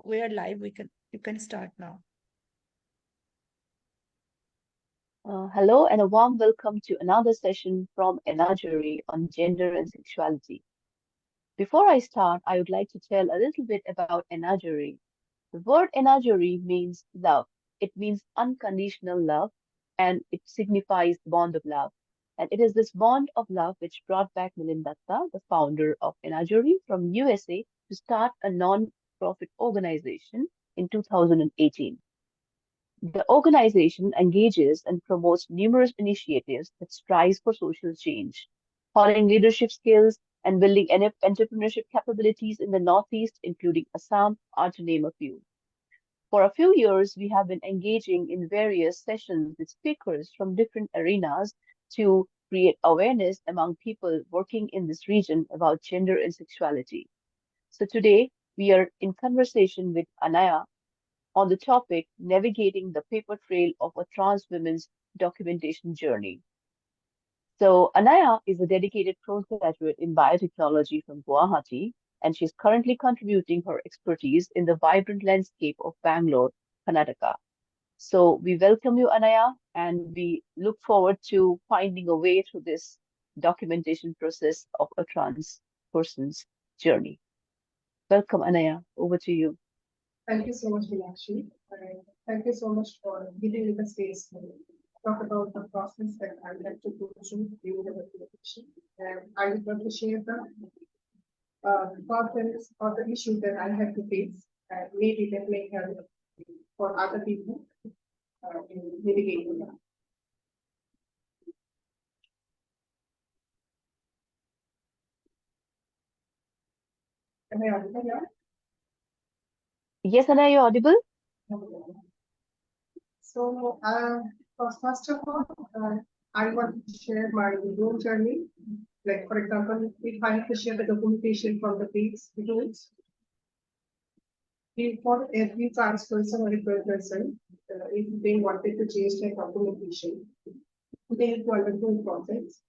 we are live. You can start now. Hello and a warm welcome to another session from Anaya on gender and sexuality. Before I start, I would like to tell a little bit about Anaya. The word Anaya means love. It means unconditional love and it signifies the bond of love. And it is this bond of love which brought back Milind Datta, the founder of Anaya from USA, to start a non-profit organization in 2018. The organization engages and promotes numerous initiatives that strives for social change, honing leadership skills and building entrepreneurship capabilities in the Northeast, including Assam, are to name a few. For a few years, we have been engaging in various sessions with speakers from different arenas to create awareness among people working in this region about gender and sexuality. So today, we are in conversation with Anaya on the topic navigating the paper trail of a trans woman's documentation journey. So, Anaya is a dedicated postgraduate in biotechnology from Guwahati, and she's currently contributing her expertise in the vibrant landscape of Bangalore, Karnataka. So, we welcome you, Anaya, and we look forward to finding a way through this documentation process of a trans person's journey. Welcome, Anaya. Over to you. Thank you so much, Meenakshi. Thank you so much for giving me the space to talk about the process that I had to go through during the documentation. And I would love to share the problems or the issues that I had to face. And maybe that may help for other people in navigating that. Am I audible now? Yes, Anaya, you're audible? So, first of all, I want to share my own journey. Like, for example, if I have to share the documentation from the page tools, for every trans person or equal person, if they wanted to change their documentation, they need to undergo the process.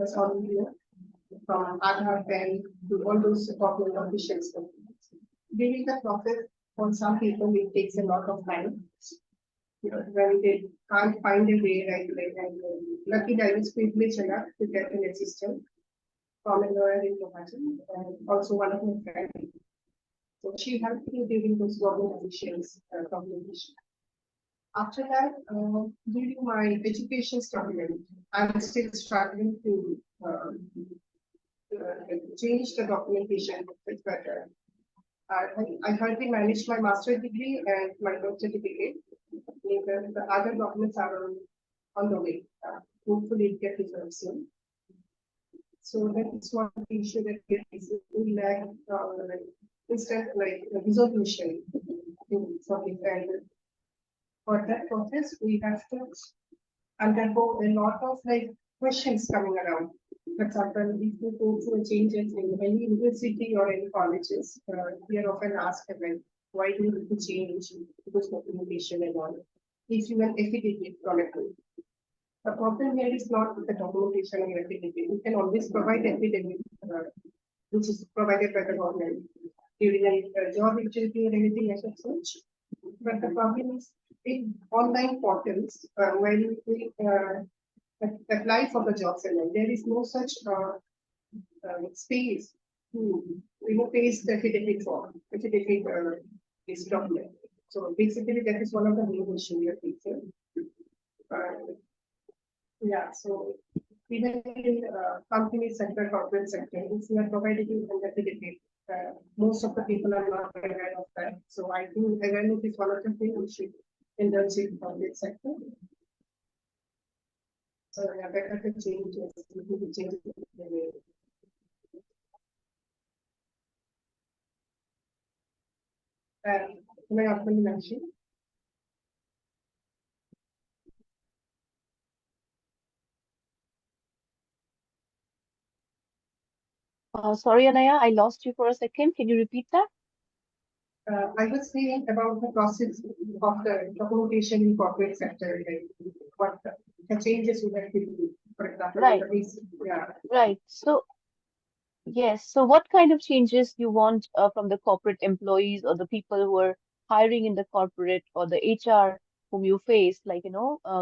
As on here, from Aadhaar, PAN to all those government officials. During the process, for some people, it takes a lot of time. When they can't find a way, and luckily I was privileged enough to get an assistant from a lawyer in Guwahati, and also one of my friends. So she helped me during those government officials documentation. After that, during my education struggling, I'm still struggling to change the documentation bit better. I currently managed my master's degree and my birth certificate. The other documents are on the way. Hopefully, it gets resolved soon. So that is one issue that we lack instant resolution for the and for that process we have to undergo a lot of questions coming around. For example, if you go through changes in any university or any colleges, we are often asked about why do you need to change this documentation and all. If you an affidavit from a group. The problem here is not with the documentation or affidavit. You can always provide affidavit, which is provided by the government during a job interview or anything as such. But the problem is in online portals when we apply for the jobs and there is no such space to paste the affidavit form, affidavit this document. So basically, that is one of the main issues we are facing. Yeah, so even in company sector, corporate sector, if we are providing an affidavit, most of the people are not aware of that. So I think awareness is one of the things we should indulge in corporate sector. So yeah, better to change it. We need to change it. Can I open the machine? Sorry, Anaya, I lost you for a second. Can you repeat that? I was saying about the process of the documentation in corporate sector, what the changes would have to do, for example. Right. Yeah. Right. So Yes. So what kind of changes you want from the corporate employees or the people who are hiring in the corporate or the HR whom you face, like,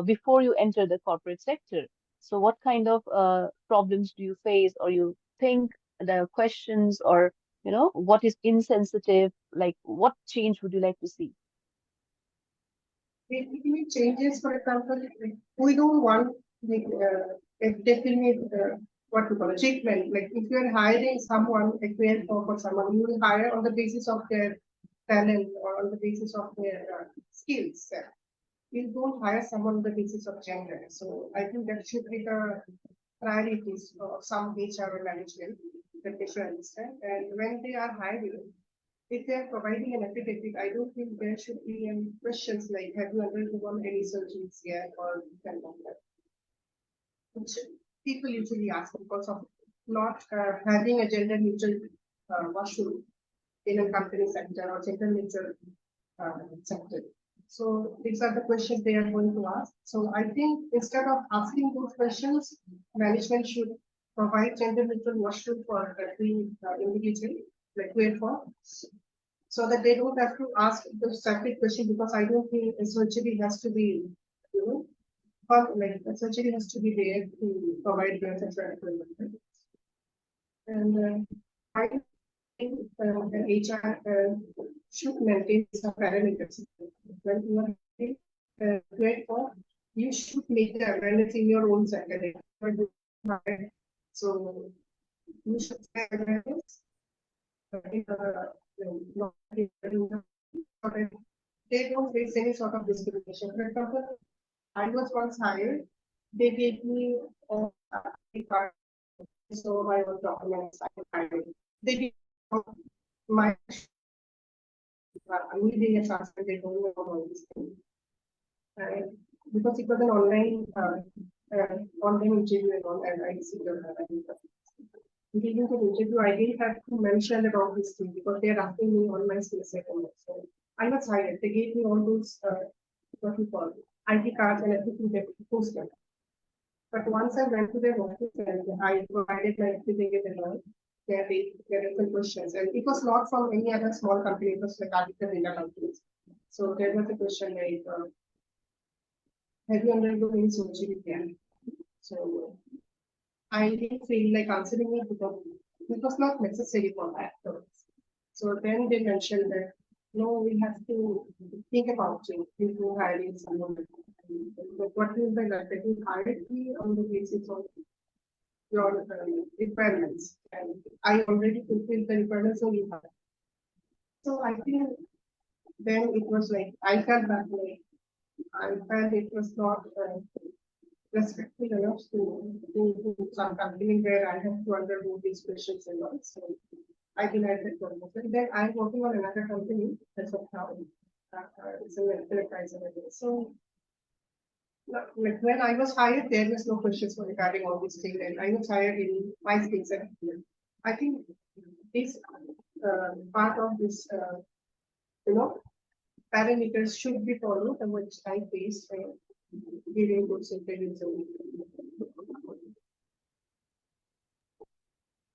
before you enter the corporate sector? So what kind of problems do you face or you think the questions or, what is insensitive? Like, what change would you like to see? Basically, changes, for example, like, we don't want a definite what we call a treatment. Like if you're hiring someone, a career for someone, you will hire on the basis of their talent or on the basis of their skills. You don't hire someone on the basis of gender. So I think that should be the priorities of some HR management that they should understand. And when they are hiring, if they are providing an affidavit, I don't think there should be any questions like, have you undergone any surgeries yet or kind of that, which people usually ask because of not having a gender neutral washroom in a company sector or gender neutral sector. So these are the questions they are going to ask. So I think instead of asking those questions, management should provide gender neutral washroom for every individual, like where for, so that they don't have to ask the separate question, because I don't think a surgery has to be, you know, like a surgery has to be there to provide the sexual employment. And I think an HR should maintain some parameters. When you are great for, you should make the awareness in your own sector. So you should say awareness. They don't face any sort of discrimination. For example, I was once hired. They gave me a card, so my own documents. I hired. They did my I'm leaving a transfer. They don't know about this thing. And because it was an online interview and all, and I received during the interview, I didn't have to mention about this thing because they're asking me on my skill set. So I was hired. They gave me all those what we call ID cards and everything they posted. But once I went to their office and I provided my certificate and all, there were some questions. And it was not from any other small company, it was like Aditya Birla companies. So there was a question like, have you undergone any surgery yet? So I didn't feel like answering it because it was not necessary for that. So then they mentioned that no, we have to think about it before hiring someone. But what will be like that you hired me on the basis of your requirements, and I already fulfilled the requirements so you have. So I think then it was like I felt that way. I felt it was not respectful enough to some company where I have to undergo these questions and all. So I denied that promotion. Then I'm working on another company as of now. It's an electrizer. So like when I was hired, there was no questions regarding all these things, and I was hired in my skill set. I think this part of this, you know, parameters should be followed, and which I faced during those interviews.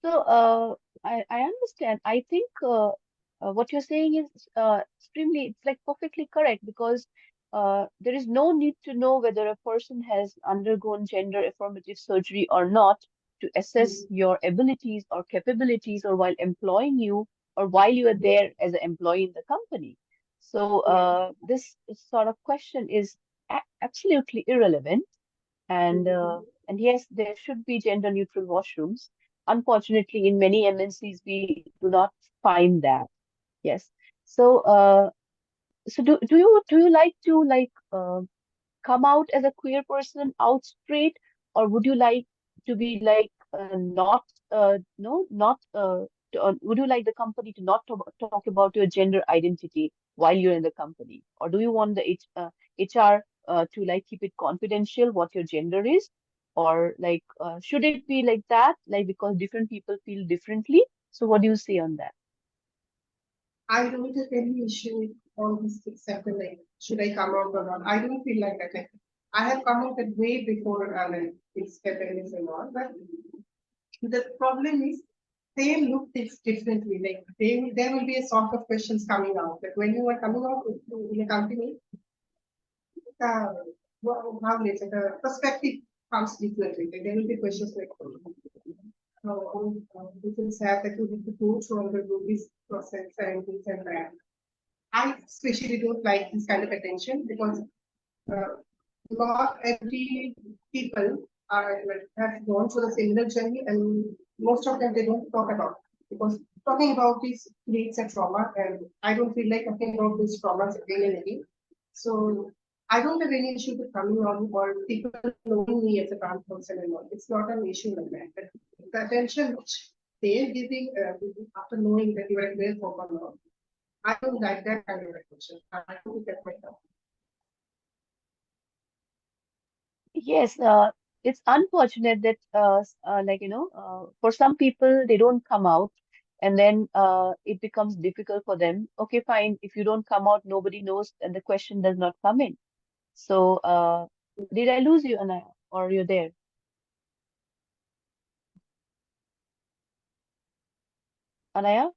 So, I understand. I think what you're saying is extremely, it's like perfectly correct because there is no need to know whether a person has undergone gender affirmative surgery or not to assess your abilities or capabilities or while employing you or while you are there as an employee in the company. So, this sort of question is absolutely irrelevant. And yes, there should be gender neutral washrooms. Unfortunately, in many MNCs, we do not find that. Yes. So, do you like to come out as a queer person out straight, or would you like to be like not no not would you like the company to not talk about your gender identity while you're in the company, or do you want the HR to like keep it confidential what your gender is, or like should it be like that, like because different people feel differently? So what do you say on that? I don't have any issue with all this except like, should I come out or not? I don't feel like that. Like, I have come out that way before like, it's feminism and all, but the problem is they look differently. Like there will be a sort of questions coming out. Like when you are coming out in a company, uh, how later the perspective comes differently. Like, there will be questions like, this is sad that you need to go through and do this process and this and that. I especially don't like this kind of attention because uh, not every people are like, have gone through the similar journey, and most of them they don't talk about because talking about this creates a trauma, and I don't feel like talking about these traumas again and again. So I don't have any issue with coming on or people knowing me as a trans person and all. It's not an issue like that. But the attention which they're giving after knowing that you are a queer folk or not, I don't like that kind of attention. I don't get myself. Yes, it's unfortunate that for some people they don't come out, and then it becomes difficult for them. Okay, fine. If you don't come out, nobody knows, and the question does not come in. So, did I lose you, Anaya, or you're there? Anaya?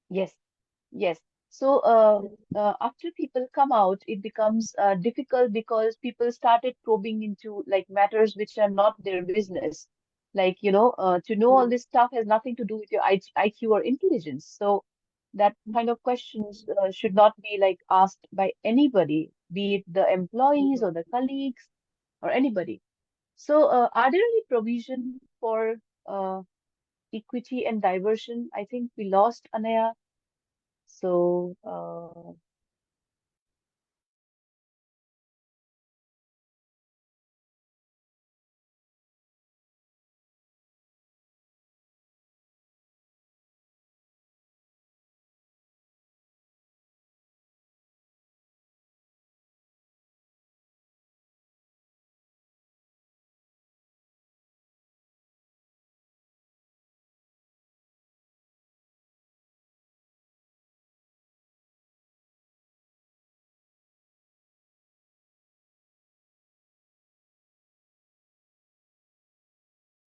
Yes. Yes. So, after people come out, it becomes difficult because people started probing into like matters which are not their business. Like, to know all this stuff has nothing to do with your IQ or intelligence. So, that kind of questions should not be like asked by anybody, be it the employees or the colleagues or anybody. So, are there any provision for equity and diversion? I think we lost Anaya. So,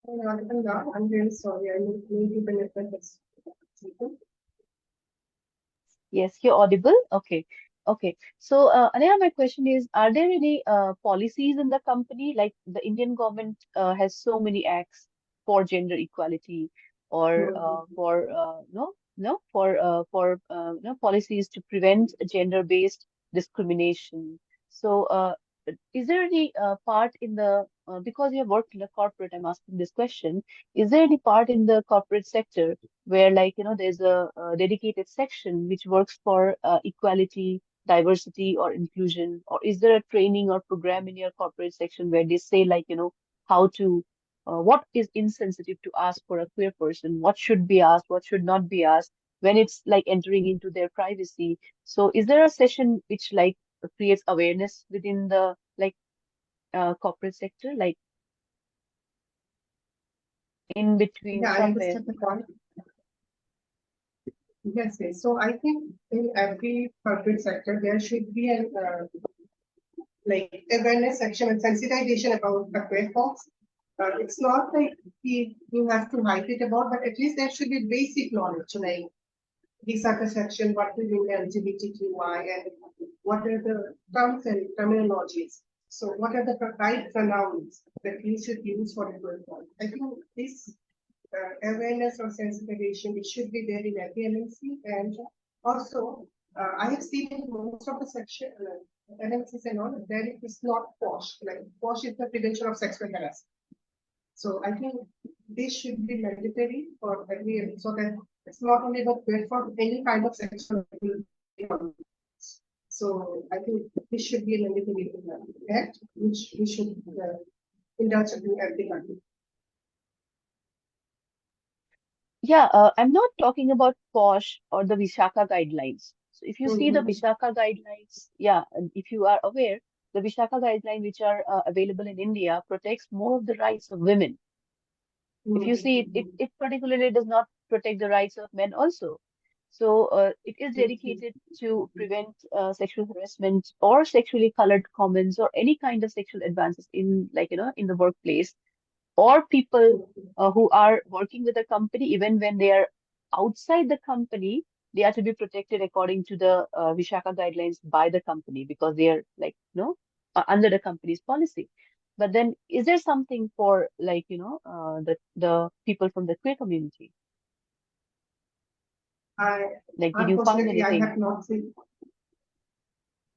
I'm really sorry. I need to benefit this. yes, you're audible. Okay. Okay. So, Anaya, my question is, are there any policies in the company? Like the Indian government has so many acts for gender equality or policies to prevent gender-based discrimination. So, is there any part in the because you have worked in a corporate, I'm asking this question, is there any part in the corporate sector where there's a dedicated section which works for equality, diversity, or inclusion? Or is there a training or program in your corporate section where they say how to what is insensitive to ask for a queer person, what should be asked, what should not be asked when it's like entering into their privacy? So is there a session which like creates awareness within the corporate sector, like in between Yeah, I somewhere? understand the point. Yes, yes. So I think in every corporate sector, there should be an like awareness section and sensitization about the queer folks. It's not like you have to hype it about, but at least there should be basic knowledge, like visa section, what will mean LGBTQI, and what are the terms and terminologies. So what are the right pronouns that we should use for the queer folk? I think this awareness or sensitization, it should be there in every MNC. And also, I have seen in most of the section, MNCs and all, there it is not POSH. Like POSH is the prevention of sexual harassment. So I think this should be mandatory for every, so that it's not only about for any kind of sexual. So I think this should be a mandatory act, which we should indulge in every country. Yeah, I'm not talking about POSH or the Vishaka guidelines. So if you see the Mhm. Vishaka guidelines, yeah, and if you are aware, the Vishaka guidelines which are available in India protects more of the rights of women. If you see it, it particularly does not protect the rights of men also. So it is dedicated to prevent sexual harassment or sexually colored comments or any kind of sexual advances in in the workplace. or people who are working with a company, even when they are outside the company, they are to be protected according to the Vishaka guidelines by the company because they are like, under the company's policy. But then, is there something for like, the people from the queer community? I Like, did you find unfortunately I anything? have not seen.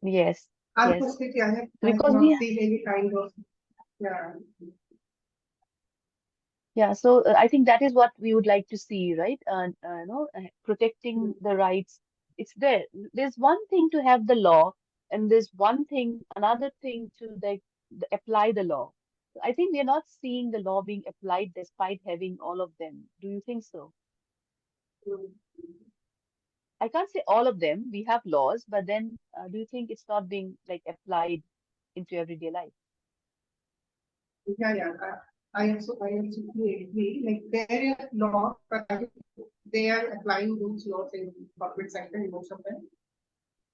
Yes, yes. Unfortunately, I have Because not seen any kind of, yeah. yeah, so I think that is what we would like to see, right? Protecting the rights. It's there. There's one thing to have the law, and there's one thing, another thing to apply the law. I think we are not seeing the law being applied despite having all of them. Do you think so? Mm. I can't say all of them. We have laws, but then do you think it's not being like applied into everyday life? Yeah, yeah. I also agree. Like there is law, but they are applying those laws in corporate sector in most of them.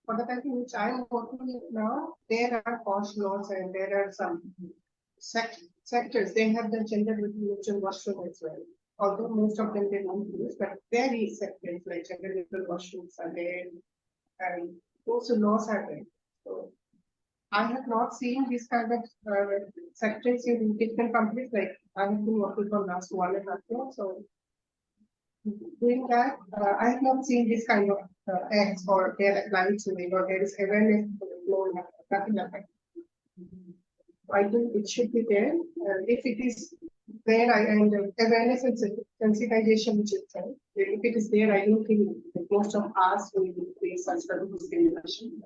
For the country which I am working in now, there are posh laws and there are some sectors. They have the gender neutral washroom as well. Although most of them they don't use, but there is sectors like gender neutral washrooms are there, and also laws are there. So I have not seen these kind of sectors in different companies. Like I have been working for last 1.5 years, so doing that, I have not seen this kind of acts or they're applying to it or there is awareness for it, nothing like that. I think it should be there. If it is there, and awareness and sensitization, which is there. If it is there, I don't think that most of us will face such kind of discrimination.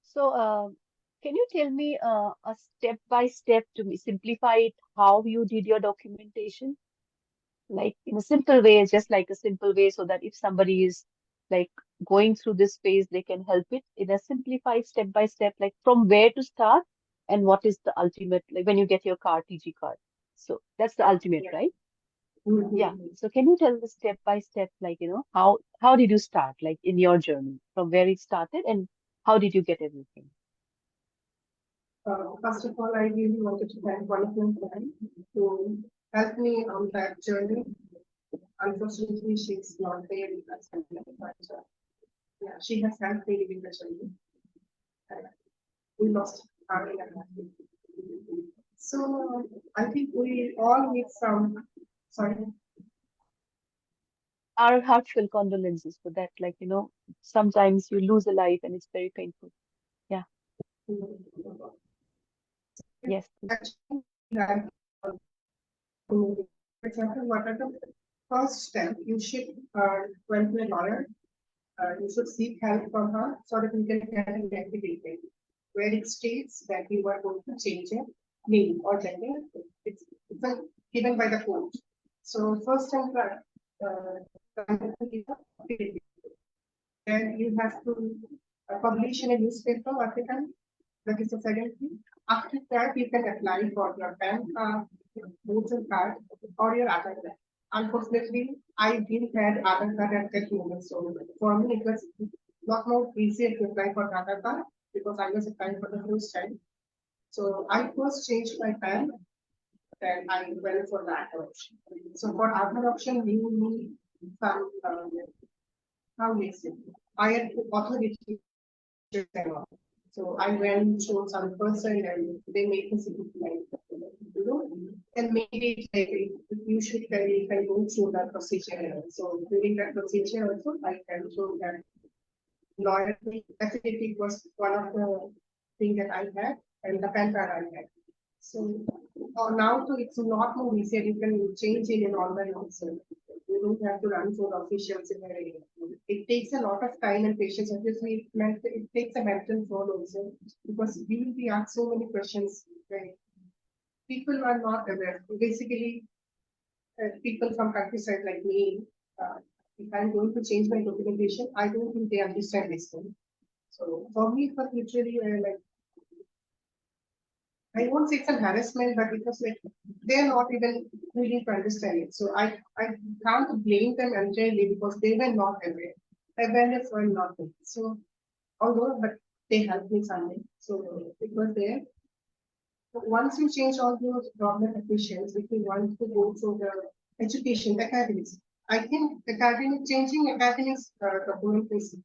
So, can you tell me a step by step to simplify it, how you did your documentation? Like in a simple way, just like a simple way, so that if somebody is like going through this phase, they can help it in a simplified step by step, like from where to start and what is the ultimate, like when you get your card, TG card. So that's the ultimate, Yeah. right? Yeah. Mhm. So can you tell the step by step, like, how did you start, like in your journey, from where it started and how did you get everything? First of all, I really wanted to thank one of my friends to help me on that journey. Unfortunately, she's not there with us, but yeah, she has helped me with the journey. And we lost her in a hurry. So I think we all need some. Sorry. Our heartfelt condolences for that. Like, sometimes you lose a life and it's very painful. Yeah. Yes, please. Actually, that, for example, what are the first step you should went to a lawyer. You should seek help from her so that you can get an affidavit where it states that you are going to change your name or gender. It's given by the court. So first time, then you have to publish in a newspaper article. That is the second thing. After that, you can apply for your bank card, voter card, or your Aadhaar card. Unfortunately, I didn't have Aadhaar card at that moment, so for me it was lot more easier to apply for Aadhaar card because I was applying for the first time. So I first changed my PAN, then I went for that option. So for Aadhaar option, you need some how we say, higher authority. So I went to some person and they made me see like, and maybe like, you should you can go through that procedure. So during that procedure also, I can show that lawyer definitely was one of the thing that I had and the pen that I had. So now to it's a lot more easier. You can change it in online also. You don't have to run for officials in your area. It takes a lot of time and patience. Obviously, it takes a mental toll also because we will be asked so many questions. Right? People are not aware. Basically, people from countryside like me, if I'm going to change my documentation, I don't think they understand this thing. So for me, it was literally like I won't say it's a harassment, but it was like they're not even willing to understand it. So I can't blame them entirely because they were not aware. Awareness were not there. So although but they helped me someday. So it was there. Once you change all those government officials, if you want to go through the education, academics, I think changing academics document is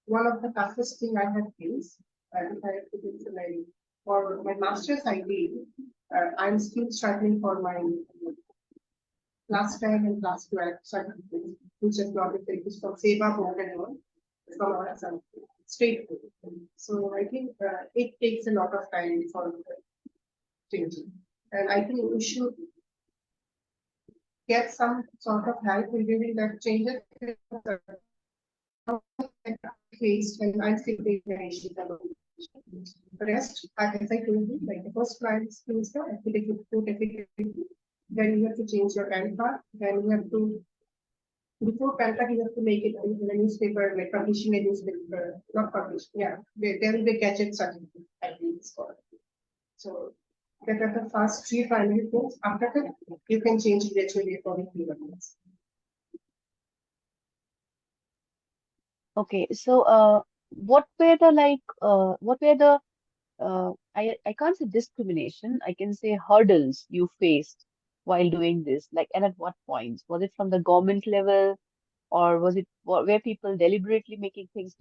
one of the toughest thing I have faced. If I have to do for my master's I did, I'm still struggling for my last time and last 12 certificates, which is not the focus from SEBA board and all, from our straight. So I think it takes a lot of time for changing. And I think we should get some sort of help in giving that changes faced and I'm still being issues about the rest, as I told you, like the first prime skills, then you have to change your PAN card, then you have to before PAN card you have to make it in a newspaper, like publishing a newspaper, not publish, yeah. There will be gadget certificate, I think it's called. So that are the first three primary things. After that, you can change gradually according to your needs. Okay, so what were the I can't say discrimination, I can say hurdles you faced while doing this, like, and at what points? Was it from the government level, or was it were people deliberately making things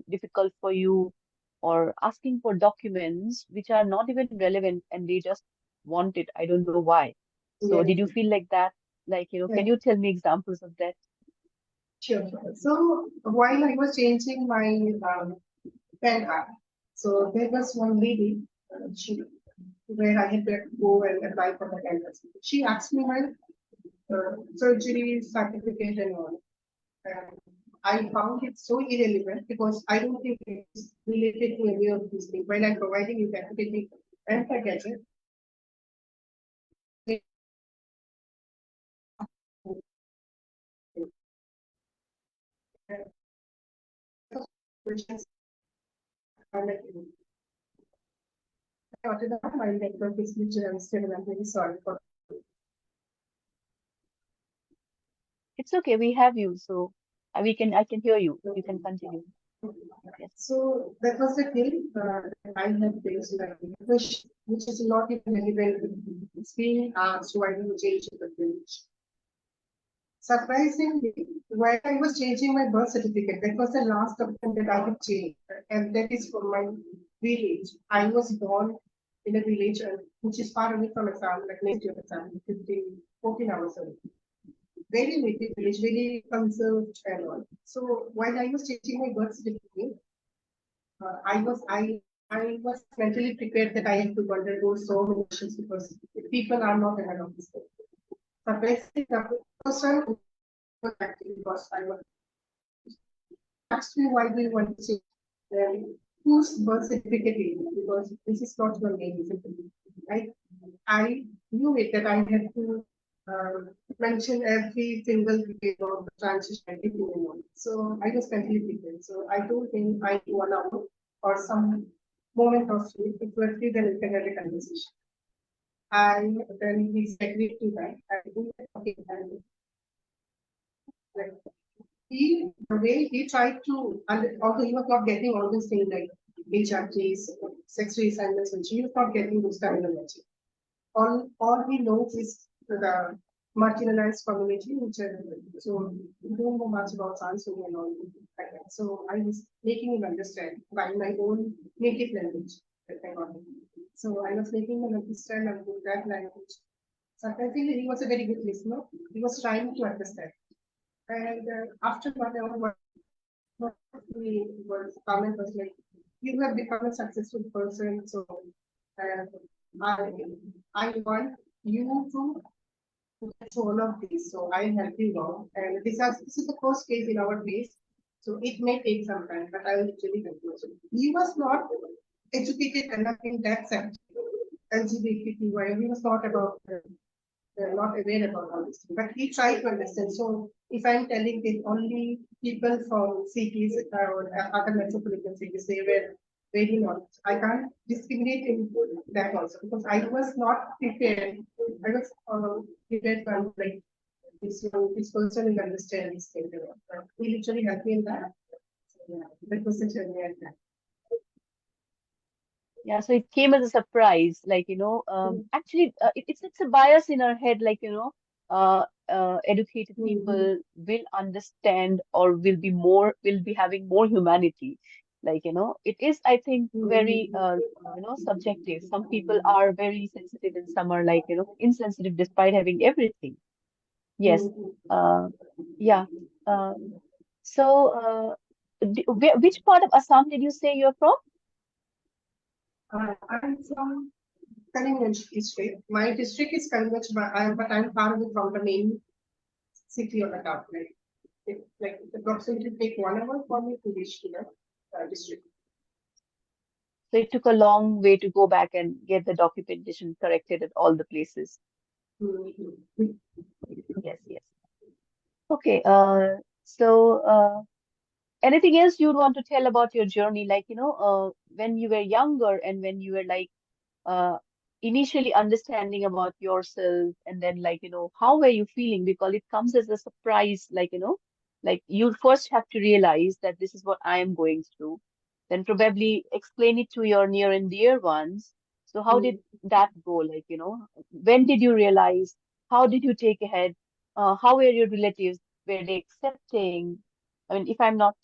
difficult for you, or asking for documents which are not even relevant and they just want it? I don't know why. So Yeah, did you feel like that? Like, yeah, can you tell me examples of that? sure. So while I was changing my PAN card, so there was one lady, she where I had to go and apply for the canvas. She asked me my surgery certificate and all. And I found it so irrelevant because I don't think it's related to any of these things. When I'm providing you that and the gadget, questions are like, my network is literally unstable. I'm very sorry for. It's okay, we have you, so I can hear you. You can continue. Yes. So that was the thing I had faced, like which is not even relevant. It's being asked why do you change the village. Surprisingly, while I was changing my birth certificate, that was the last document that I had changed, and that is from my village. I was born in a village which is far away from exam, like next year exam, 15, 14 hours away. Very native village, very conserved and all. So while I was changing my birth certificate, I was mentally prepared that I have to undergo so many issues because people are not aware of this. Surprisingly, the person was actually because I was asked me why do you want to change whose birth certificate is it? Because this is not your name, is it? Right? I knew it that I had to mention every single detail of the transition, everything and all. So I was completely prepared. So I told him I do 1 hour or some moment of sleep. If we're free, then we can have a conversation. And then he agreed to that. I do okay, and like the way he tried to, and although he was not getting all these things like HRTs, sex reassignments, which he was not getting those terminology. All he knows is the marginalized community, which so we don't know much about transwoman and all like that. So I was making him understand by my own native language that I got. So I was making him understand and with that language. Surprisingly, he was a very good listener. He was trying to understand. And after 1 hour, the comment was like, you have become a successful person, so uh, I, I want you to get all of these. So I help you out. And this is the first case in our case. So it may take some time, but I will literally help you. So he was not educated enough in that sense. LGBTQI, he was not about they're not aware about all this. But he tried to understand. So if I'm telling that only people from cities or other metropolitan cities, they were very not. I can't discriminate in that also because I was not prepared. I was prepared for like this person will understand this thing. He literally helped me in that. So, yeah, that was the journey I had. Yeah, so it came as a surprise, like, actually, it's a bias in our head, like, educated Mm-hmm. people will understand or will be having more humanity. Like, it is, I think, very, subjective. Some people are very sensitive and some are like, insensitive despite having everything. Yes. Uh, yeah. Uh, so, which part of Assam did you say you're from? I'm from Karimganj district. My district is Karimganj, but I'm far away from the main city of the town. Like approximately take 1 hour for me to reach to the district. So it took a long way to go back and get the documentation corrected at all the places. Mhm. Yes, yes. Okay. Anything else you'd want to tell about your journey? Like, when you were younger and when you were like uh, initially understanding about yourself, and then like, how were you feeling? Because it comes as a surprise, like, like you first have to realize that this is what I am going through, then probably explain it to your near and dear ones. So how did that go? Like, when did you realize? How did you take ahead? How were your relatives? Were they accepting? I mean, if I'm not,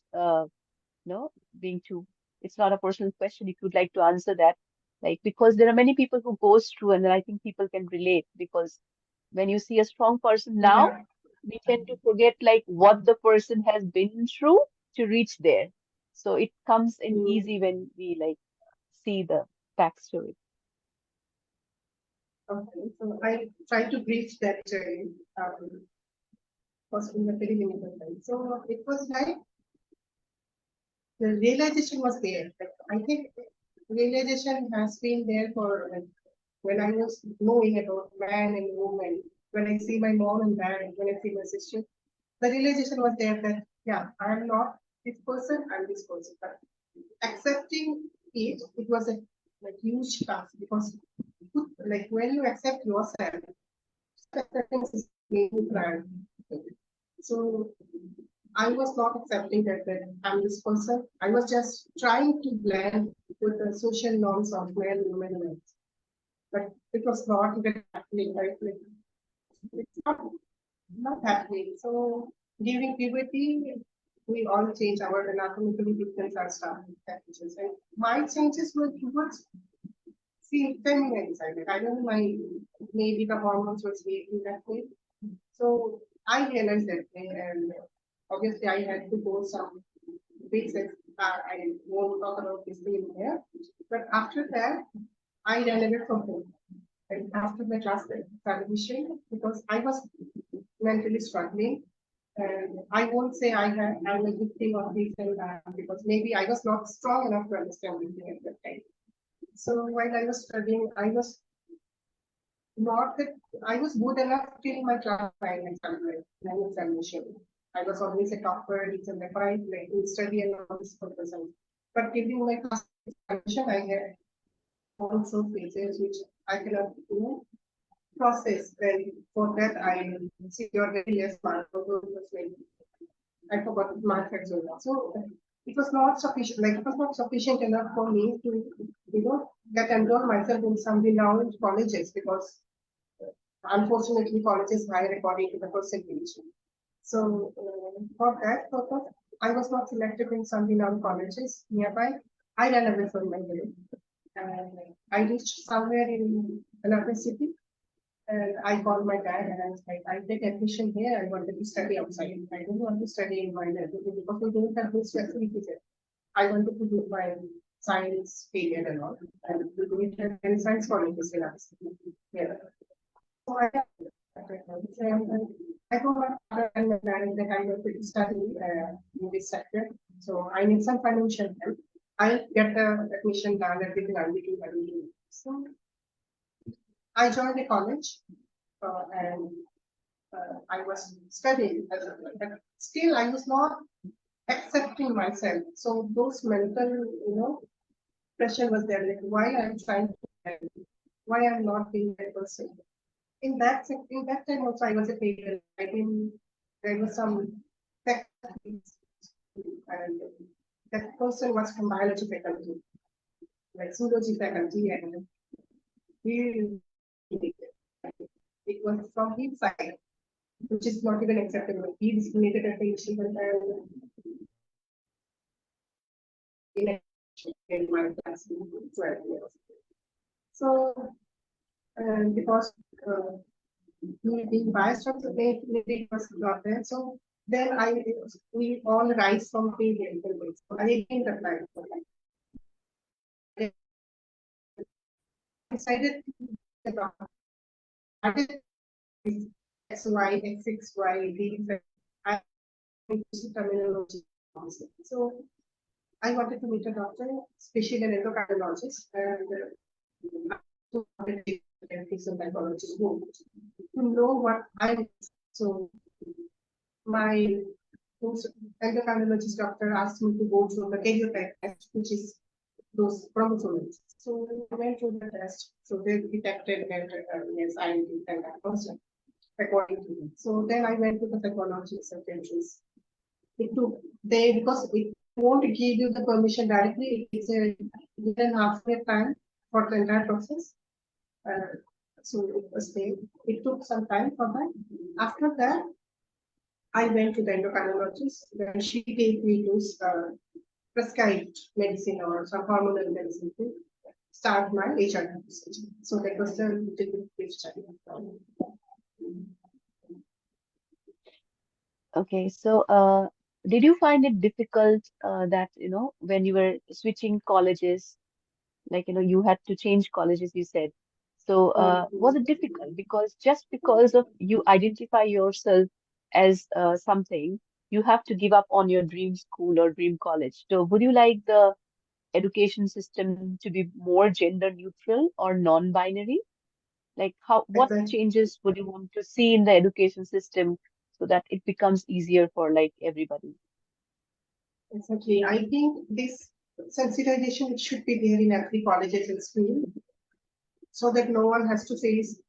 being too, it's not a personal question. If you'd like to answer that, like, because there are many people who goes through, and then I think people can relate, because when you see a strong person now, Yeah. we tend to forget like what the person has been through to reach there. So it comes in Mm. easy when we like see the backstory. Okay. So I try to brief that was in a very limited time. So it was like the realization was there. Like, I think realization has been there for like, when I was knowing about man and woman, when I see my mom and dad, when I see my sister, the realization was there that yeah, I'm not this person, I'm this person. But accepting it was a like huge task because like when you accept yourself, acceptance is being planned. So I was not accepting that I'm this person. I was just trying to blend with the social norms of men, women, and men. But it was not even happening, right? Like, it's not happening. So during puberty, we all change our anatomically different our stuff packages. And my changes were towards see feminine side. Like, I don't know my maybe the hormones was behaving that way. So I realized that way, and obviously I had to go some basics. I won't talk about this thing here. But after that, I ran away from home. And after my class graduation, because I was mentally struggling, and I won't say I'm a victim of this and that because maybe I was not strong enough to understand everything at that time. So while I was studying, I was not that I was good enough till my class examination. I was always a topper, it's a right, like in study and all this purpose. But during my class examination, I had also phases which I cannot process. And for that, I secured very less mark. I forgot the mark as well. So it was not sufficient. Like it was not sufficient enough for me to, get enroll myself in some renowned colleges because unfortunately, colleges hire according to the percentage. So for that purpose, I was not selected in some renowned colleges nearby. I ran away from my village. And I reached somewhere in another city. And I called my dad and I was like, I take admission here. I wanted to study outside. I don't want to study in my neighborhood because we don't have those facilities here. I wanted to do my science period and all. And we don't have any science colleges in our city here. So I told my father and my parents that I want to study in this sector. So I need some financial help. I'll get the admission done, everything I'll be doing everything. So I joined the college and I was studying, but still I was not accepting myself. So those mental, pressure was there. Like why I'm trying to, why I'm not being that person. In that time also I was a failure. I think there was some tech and that person was from biology faculty. zoology faculty, and he, it was from his side, which is not even acceptable. He discriminated attention and in my class 12 years. So, because me being biased from the maybe it was not there. So then we all rise from failure. So I again applied for that. I decided that I did X, Y, X, X, Y, D, Z. I used terminology. So I wanted to meet a doctor, especially an endocrinologist, and some psychologist to know what I. So my endocrinologist doctor asked me to go through the karyotype test, which is those chromosomes. So I went through the test. So they detected that yes, I am that person according to me. So then I went to the psychologist and dentist. It took they because it won't give you the permission directly. It's a year and a half year time for the entire process. So it was it took some time for that. After that, I went to the endocrinologist. Then she gave me those prescribed medicine or some hormonal medicine to start my HIV research. So that was the brief study. Okay, so did you find it difficult that, when you were switching colleges, like, you had to change colleges, you said. So was it difficult? Because just because of you identify yourself as something, you have to give up on your dream school or dream college. So would you like the education system to be more gender neutral or non-binary? Like what Exactly. changes would you want to see in the education system so that it becomes easier for like everybody? Exactly. I think this sensitization should be there in every colleges and school so that no one has to face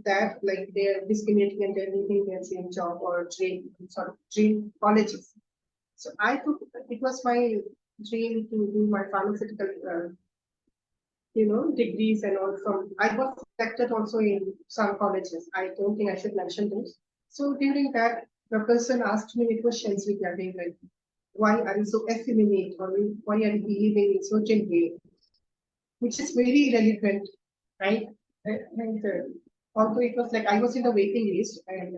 that like they're discriminating and they're leaving their dream job or dream colleges. So I took it was my dream to do my pharmaceutical degrees and all from I was selected also in some colleges. I don't think I should mention those. So during that the person asked me questions regarding like why are you so effeminate or why are you behaving in certain way, which is very relevant, right? And although it was like I was in the waiting list and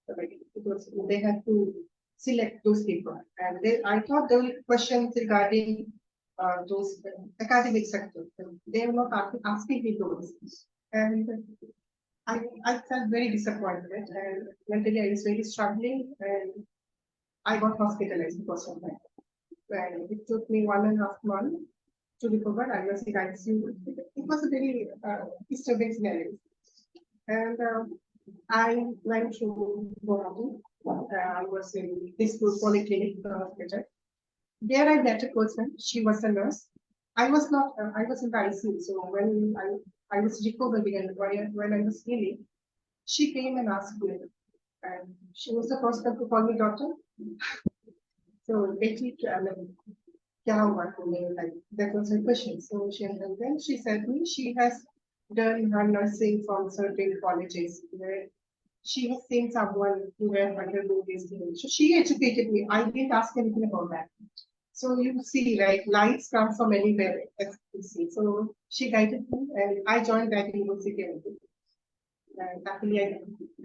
it was they had to select those people, and I thought there were questions regarding those academic sector. They were not asking me those, and I felt very disappointed, and mentally I was very struggling, and I got hospitalized because of that. And it took me 1.5 months to recover. I was in ICU. It was a very disturbing scenario. And I went to Guwahati. I was in this polyclinic hospital. There I met a person. She was a nurse. I was not. I was in the ICU. So when I was recovering and when I was healing, she came and asked me, and she was the first one to call me doctor. So basically, I mean, क्या हुआ तुम्हें like that was her question. So and then she said me she has done her nursing from certain colleges where she has seen someone who had undergone this thing. So she educated me. I didn't ask anything about that. So you see, right, lights come from anywhere, as you see. So she guided me and I joined that university. And luckily,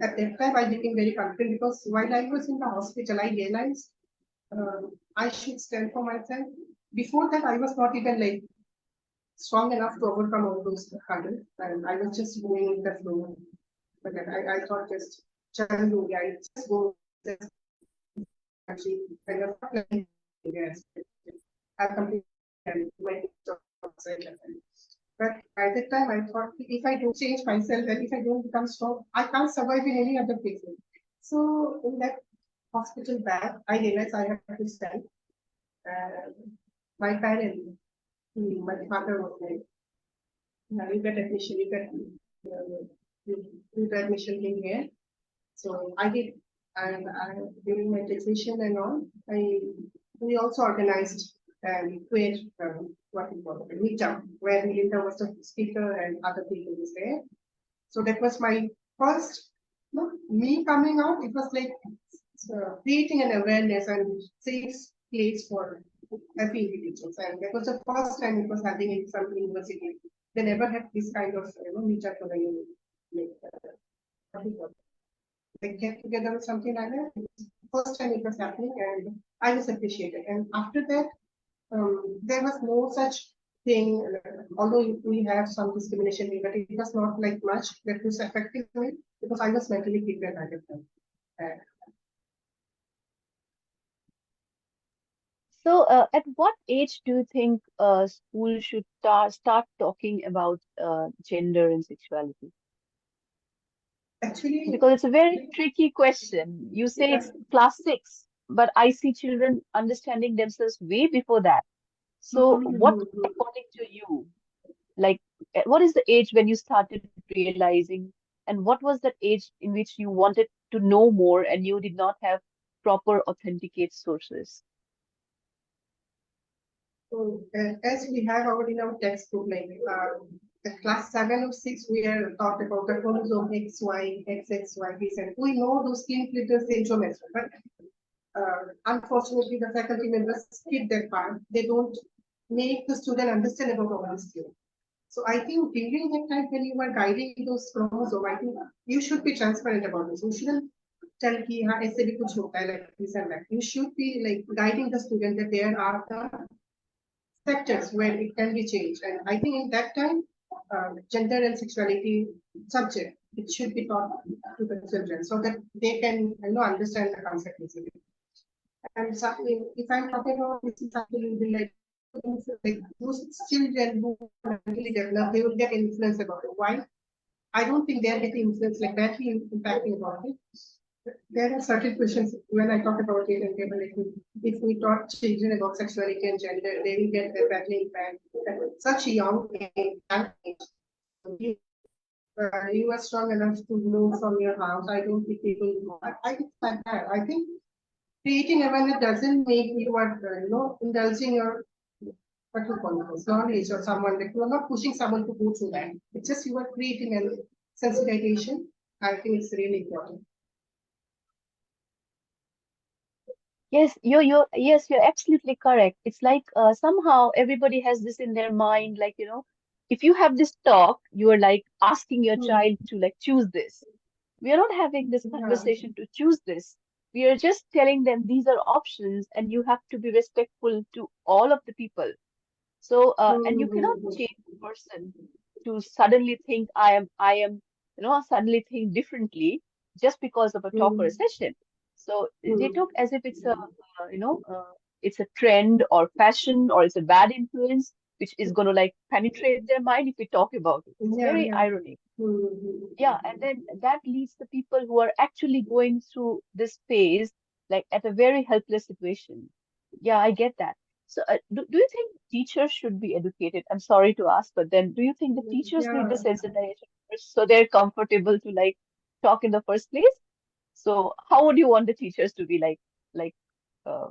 at that time, I became very confident because while I was in the hospital, I realized I should stand for myself. Before that, I was not even like strong enough to overcome all those hurdles, and I was just going with the flow. But I thought just I just go just actually kind of planning. Yes, I completely my job. But by that time, I thought if I don't change myself and if I don't become strong, I can't survive in any other place. So in that hospital bed, I realized I have to stand. My parents, my father was like, "Yeah, you get admission, you get admission in here." So I did, and during my graduation and all, we also organized. and queer, what we call it, meetup, where Melinda was the speaker and other people was there. So that was my first, me coming out. It was like creating an awareness and safe place for happy individuals. And that was the first time it was happening in some university. They never had this kind of meetup for the like, what do you call it? Like get together or something like that. First time it was happening, and I was appreciated. And after that, there was no such thing, although we have some discrimination, but it was not like much that was affecting me because I was mentally prepared at the time. So, at what age do you think school should start talking about gender and sexuality? Actually, Because it's a very tricky question. You say yeah. it's class six, but I see children understanding themselves way before that. So, what, according to you, like, what is the age when you started realizing, and what was that age in which you wanted to know more and you did not have proper authenticate sources? So, as we have already in our textbook, like the class 7 or 6, we are taught about the chromosome XY, XXY, and we know those skin filter syndrome as well. But unfortunately, the faculty members skip that part. They don't make the student understand about all this theory. So I think during that time when you are guiding those chromosomes, I think you should be transparent about this. You shouldn't tell कि हाँ ऐसे भी कुछ होता है like this and that. You should be like guiding the student that there are the sectors where it can be changed. And I think in that time, gender and sexuality subject, it should be taught to the children so that they can understand the concept easily. And something, if I'm talking about this is something will be like those children who are mentally developed, they will get influenced about it. Why? I don't think they're getting influenced like badly impacting about it. There are certain questions when I talk about it, and they were like, if we taught children about sexuality and gender, they will get a badly impact at such a young age. You are strong enough to move from your house. I don't think people. I think like that. I think creating awareness doesn't make you are indulging your what you call it, knowledge or someone like you are not pushing someone to go through that. It's just you are creating a sensitization. I think it's really important. Yes, you're absolutely correct. It's like somehow everybody has this in their mind, like, if you have this talk, you are like asking your Hmm. child to like choose this. We are not having this Yeah. conversation to choose this. We are just telling them these are options and you have to be respectful to all of the people. So, and you cannot Hmm. change a person to suddenly think suddenly think differently just because of a talk or a Hmm. session. So they Hmm. took as if it's it's a trend or fashion or it's a bad influence, which is going to like penetrate their mind if we talk about it. It's Yeah, very yeah. ironic. Hmm. Yeah, and then that leads the people who are actually going through this phase like at a very helpless situation. Yeah, I get that. So, do you think teachers should be educated? I'm sorry to ask, but then do you think the teachers need the Yeah. sensitization first so they're comfortable to like talk in the first place? So, how would you want the teachers to be like uh,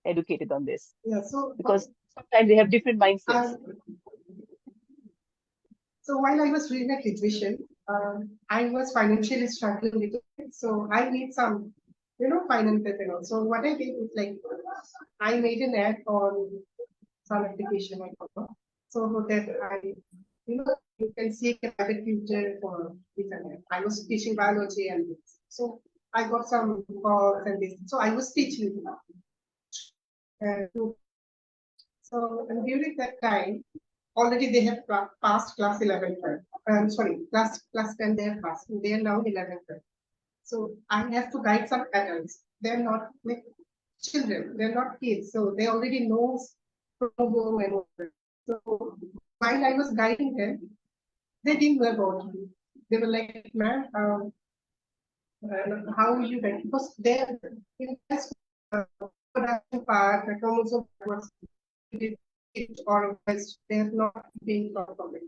educated on this? Yeah. So, Because sometimes they have different mindsets. um, so while I was doing my graduation, I was financially struggling with it. So I need some, finances and all. So what I did is like, I made an ad on some application I forgot. So that you can see a private future for this and that. I was teaching biology and this. So I got some calls and this. So I was teaching. And during that time, already they have passed class 11, 12. Sorry, class 10 they have passed. They are now 11, 12. So I have to guide some adults. They're not like children. They're not kids. So they already know chromosome and all that. So while I was guiding them, they didn't know about me. They were like, "Ma'am, how will you guide?" Because they're in this production part, the chromosome was or else they're not being taught of it.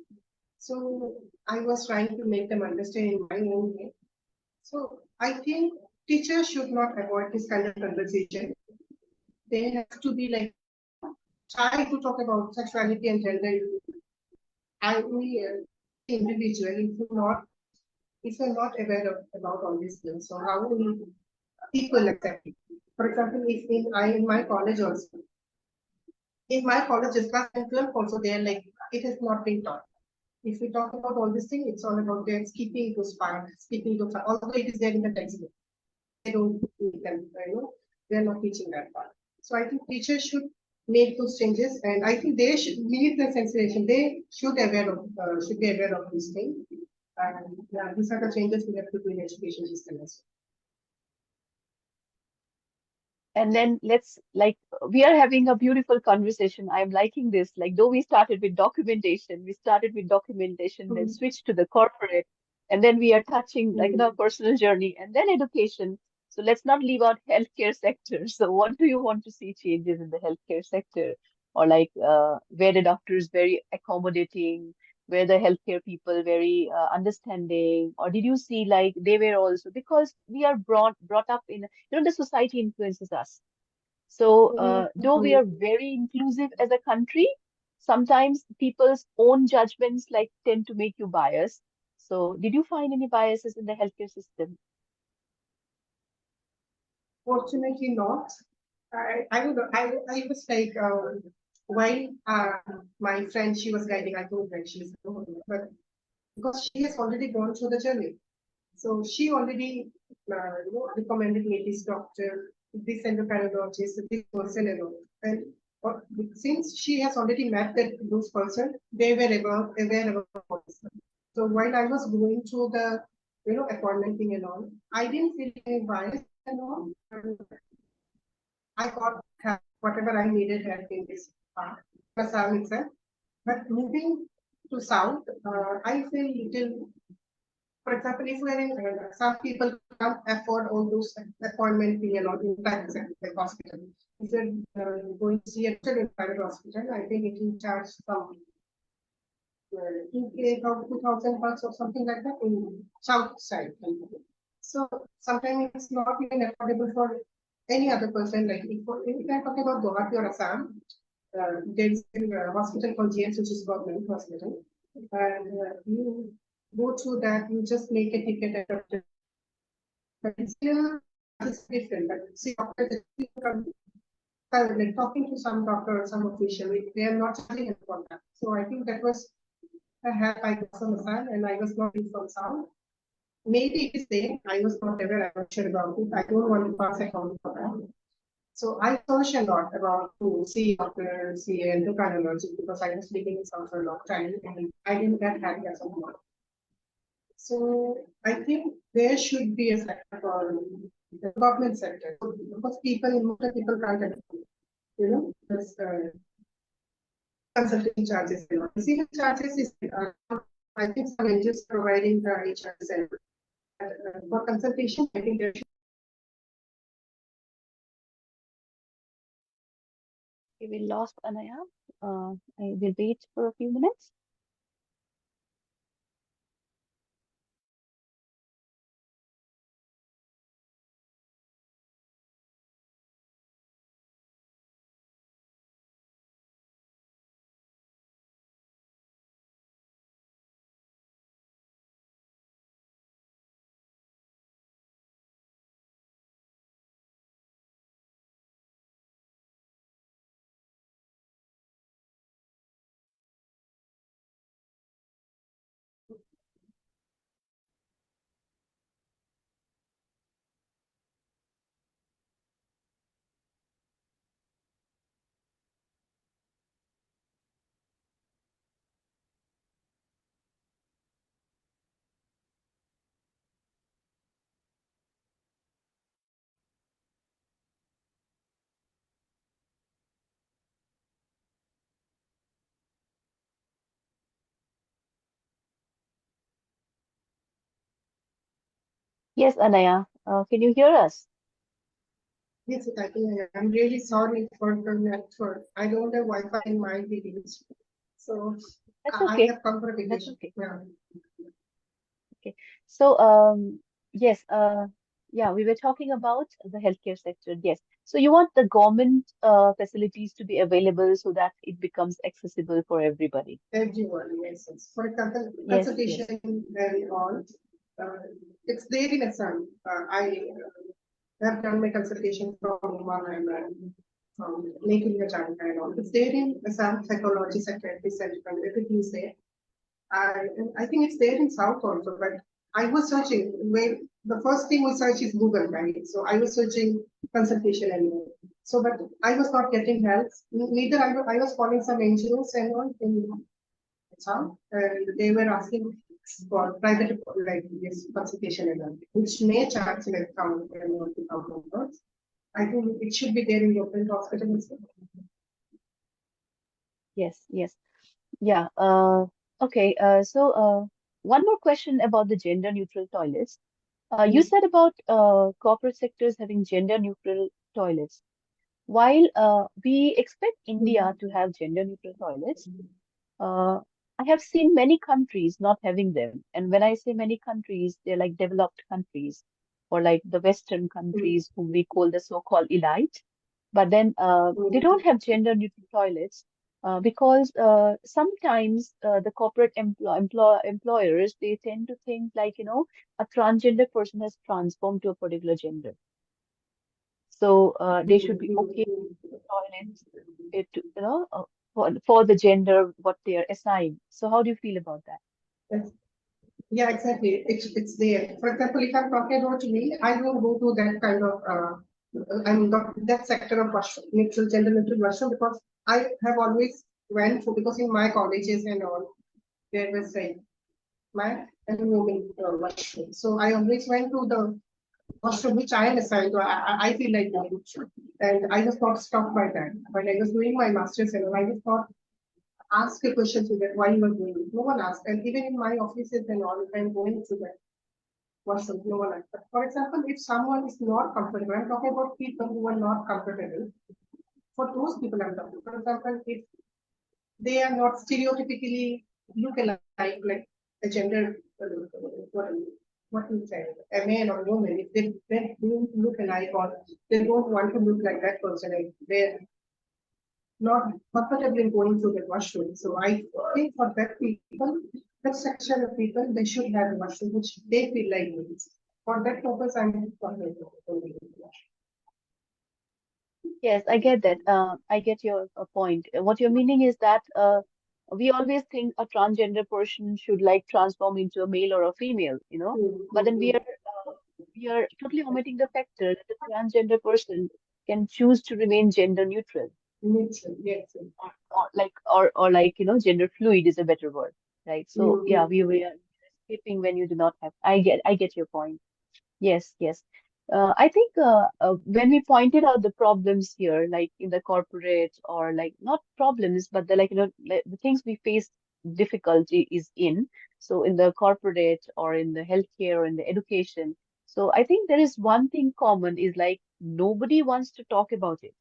So I was trying to make them understand in my own way. So I think teachers should not avoid this kind of conversation. They have to be like try to talk about sexuality and gender, we individual, if you're not aware about all these things, so how will people accept it? For example, if in my college also, in my colleges, class and 12 also, they're like, it has not been taught. If we talk about all these things, it's all about them skipping those parts, skipping those, although it is there in the textbook. They don't need them, they're not teaching that part. So I think teachers should make those changes, and I think they should lead the sensation. They should be aware of these things. And yeah, these are the changes we have to do in education system as And then let's like we are having a beautiful conversation. I'm liking this. Like though we started with documentation, then well. switched to the corporate, and then we are touching like Mm. personal journey and then education. So let's not leave out healthcare sector. So what do you want to see changes in the healthcare sector? Or like where the doctor is very accommodating, where the healthcare people very understanding, or did you see like they were also because we are brought up in the society influences us. So, though we are very inclusive as a country, sometimes people's own judgments like tend to make you biased. So, did you find any biases in the healthcare system? Fortunately not. I was like, while my friend, she was guiding, I told her she's but because she has already gone through the journey. So she already recommended me this doctor, this endocrinologist, this person and all. And since she has already met those person, they were aware about this. So while I was going through the appointment thing and all, I didn't feel any bias and all. I got whatever I needed help in this part, Assam itself. But moving to South, I feel little. For example, if we're in some people can't afford all those appointment fee and all in private sector, like hospital. If you're going to see a doctor in private hospital, I think it will charge some 2,000 bucks or something like that in south side. So sometimes it's not even affordable for any other person. Like if I'm talking about Guwahati or Assam, there is a hospital called GS, which is government hospital, and you go through that, you just make a ticket, but it's still it's different. But see, doctors, like talking to some doctor or some official, they are not charging for that. So I think that was a help I got from Assam, and I was not in from South. Maybe it is there. I was not aware. I'm not sure about it. I don't want to pass account for that. So I searched a lot about to see doctor, see endocrinology because I was living in South for a long time and I didn't get happy as of now. So I think there should be a sector for the government sector because most people can't afford, this consulting charges. Receiving charges is I think some NGOs providing the HR service. For consultation, I think there should. Okay, we lost Anaya. I will wait for a few minutes. Yes, Anaya, can you hear us? Yes, I think I'm really sorry for the network. I don't have Wi-Fi in my videos. So That's I okay. have come for a That's vacation. okay. Yeah. Okay. So, yes, Yeah, we were talking about the healthcare sector. Yes. So you want the government facilities to be available so that it becomes accessible for everybody. Everyone, yes, yes. For example, Yes, yes. consultation and all, uh, it's there in a sun. I have done my consultation from Oman and from making the Janka and all. It's there in some psychology, psychiatry center, everything is there. I think it's there in South also, but I was searching where the first thing we search is Google, right? So I was searching consultation and so, but I was not getting help. Neither I was calling some NGOs and all in some, and they were asking for private like this consultation and all, which may charge like from 2,000 I think it should be there in local hospitals. Yes, yes. Yeah. Okay. One more question about the gender neutral toilets. You said about corporate sectors having gender neutral toilets. While we expect India to have gender neutral toilets, uh, I have seen many countries not having them. And when I say many countries, they're like developed countries or like the Western countries whom we call the so-called elite. But then they don't have gender neutral toilets because sometimes the corporate employers, they tend to think like, a transgender person has transformed to a particular gender. So they should be okay with toilets, for the gender what they are assigned. So how do you feel about that? Yes. Yeah, exactly. It's there. For example, if I'm talking about me, I don't go to that kind of I'm not that sector of washroom, neutral gender neutral washroom because I have always went for because in my colleges and all there was like man and women washroom. So I always went to the washroom which I am assigned. I feel like that. And I was not stopped by that. When I was doing my master's and all, I was not ask a question to that why you are doing it. No one asked. And even in my offices and all, if I'm going to that washroom, no one asked. But for example, if someone is not comfortable, I'm talking about people who are not comfortable. For those people, I'm talking. For example, if they are not stereotypically look alike, like a gender, what, what you say, a man or woman, if they don't look alike or they don't want to look like that person, like they're not comfortable in going to the washroom. So I think for that people, that section of people, they should have a washroom which they feel like needs. For that purpose, I'm talking about. Yes, I get that. I get your point. What you're meaning is that we always think a transgender person should like transform into a male or a female, but then we are totally omitting the factor that the transgender person can choose to remain gender neutral. Neutral, yes. Or like gender fluid is a better word, right? So yeah, Mm-hmm. we were skipping when you do not have. I get your point. Yes, yes. I think when we pointed out the problems here, like in the corporate or like not problems, but the things we face difficulty is in. So in the corporate or in the healthcare or in the education. So I think there is one thing common is like nobody wants to talk about it.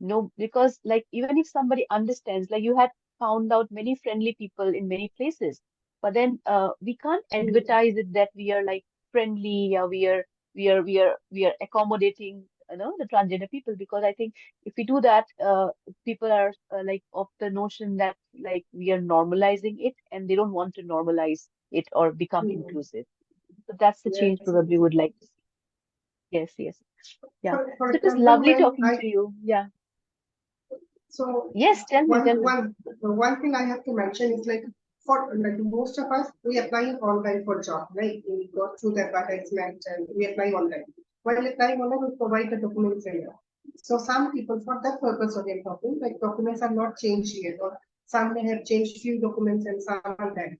No, because like even if somebody understands, like you had found out many friendly people in many places, but then we can't advertise it that we are like friendly, yeah, we are accommodating, the transgender people, because I think if we do that, people are like of the notion that like we are normalizing it, and they don't want to normalize it or become inclusive. So that's the change Yes, probably yes. would like to see. Yes, yes, yeah. For So it was example, lovely when talking I to you. Yeah. so Yes, tell me, tell me. one thing I have to mention is like for like most of us we apply online for job, right? We go through the advertisement and we apply online. While applying online, we provide the documents here. So some people for that purpose of their talking, like documents are not changed yet, or some may have changed few documents and some are dead.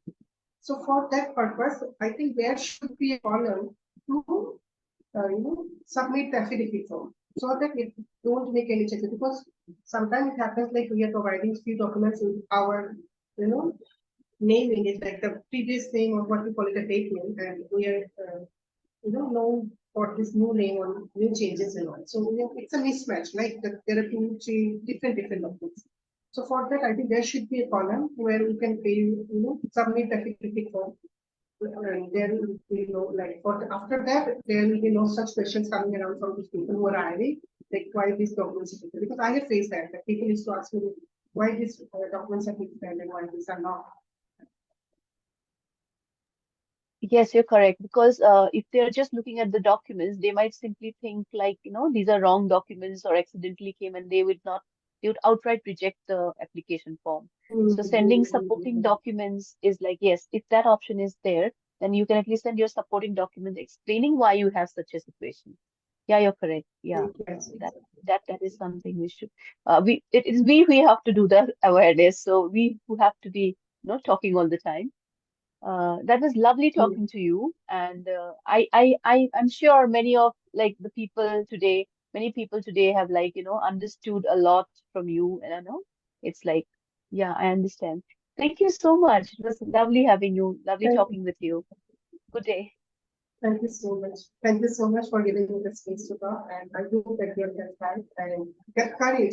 So for that purpose, I think there should be a column to submit the affidavit form so that it don't make any changes because sometimes it happens like we are providing few documents with our, you know, name in it, like the previous name or what we call it a date name, and we are, known for this new name or new changes and all. So it's a mismatch, like there are two, three different documents. So for that, I think there should be a column where you can pay, submit the affidavit form And there will be no, like, after that, there will be no such questions coming around from these people who are hiring, like, why these documents are different? Because I have faced that people used to ask me, why these documents are different and why these are not. Yes, you're correct. Because if they're just looking at the documents, they might simply think like, these are wrong documents or accidentally came, and they would outright reject the application form. So sending supporting documents is like, yes, if that option is there, then you can at least send your supporting documents explaining why you have such a situation. Yeah, you're correct. Yeah, Yes, that is something we should. It is we have to do the awareness. So we who have to be, talking all the time. That was lovely talking to you, and I'm sure many people today have like understood a lot from you, and I know it's like, yeah, I understand. Thank you so much. It was lovely having you, lovely thank, talking with you. Good day. thank you so much. Thank you so much for giving me the space to talk, and I hope that you'll get back and get courage